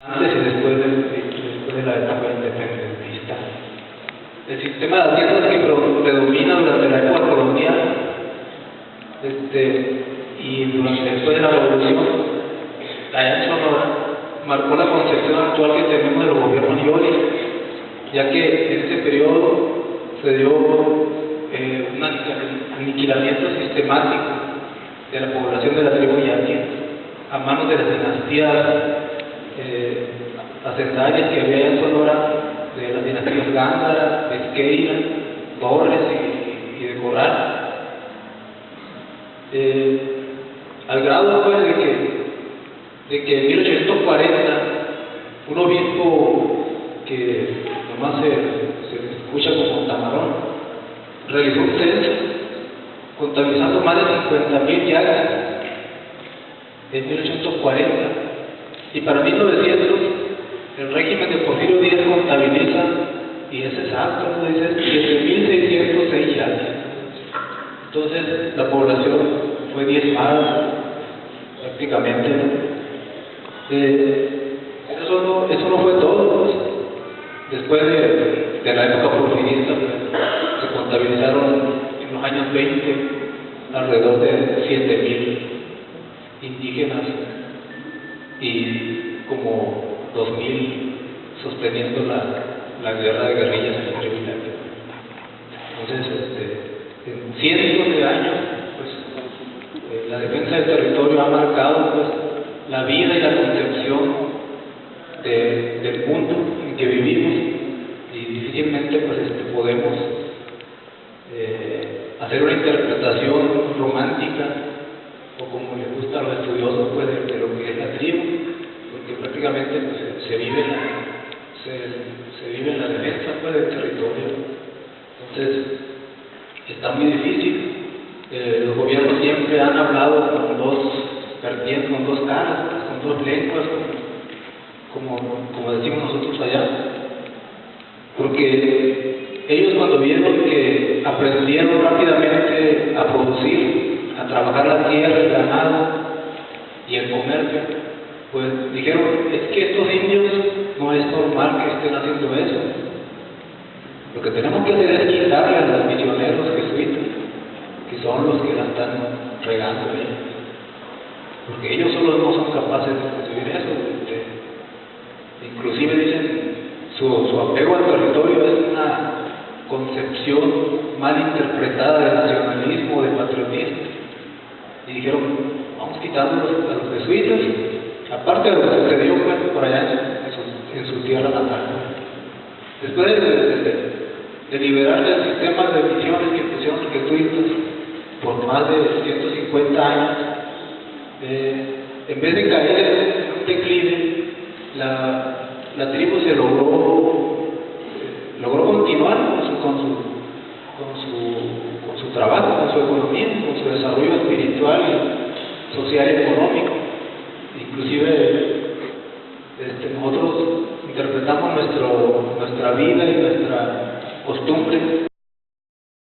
Antes y después de la etapa independentista. El sistema de haciendas que predomina durante la época colonial y después de la revolución, allá en Sonora, marcó la concepción actual que tenemos de los gobiernos yoli, ya que en ese periodo se dio un aniquilamiento sistemático de la población de la tribu yaqui a manos de las dinastías hacendarias que había en Sonora, de las dinastías Gándara, Pesqueira, Torres y de Corral, al grado pues de que en 1840 un obispo que nomás se escucha como Tamarón realizó un censo contabilizando más de 50,000 yaquis en 1840, y para 1900 el régimen de Porfirio Díaz contabiliza, y es exacto, dice 7,606 yaquis. Entonces la población fue diezmada prácticamente, ¿no? Eso no fue todo, pues. Después de la época porfirista, pues, se contabilizaron en los años 20 alrededor de 7,000 indígenas y como 2,000 sosteniendo la guerra de guerrillas en el Río Yaqui. Entonces, en cientos de años, pues, la defensa del territorio ha marcado, pues, la vida y la concepción del mundo en que vivimos, y difícilmente pues, podemos hacer una interpretación romántica, o como les gusta a los estudiosos, pues, de lo que es la tribu, porque prácticamente pues, se vive en la defensa, pues, del territorio. Entonces está muy difícil. Los gobiernos siempre han hablado con dos vertientes, con dos caras, pues, con dos lenguas, como decimos nosotros allá, porque ellos cuando vieron que aprendieron rápidamente a producir, a trabajar la tierra, el ganado y el comercio, pues dijeron, es que estos indios no es normal que estén haciendo eso. Lo que tenemos que hacer es quitarle a los misioneros jesuitas, que son los que la están regando, porque ellos solos no son capaces de conseguir eso. Inclusive dicen, su apego al territorio es una concepción mal interpretada de nacionalismo, de patriotismo, y dijeron, vamos quitando a los jesuitas, aparte de lo que sucedió pues, por allá en su tierra natal. Después de liberar del sistema de misiones que pusieron los jesuitas por más de 150 años, en vez de caer en un declive, la tribu se logró continuar con su trabajo, con su economía, con su desarrollo espiritual, social y económico. Inclusive nosotros interpretamos nuestra vida y nuestra costumbre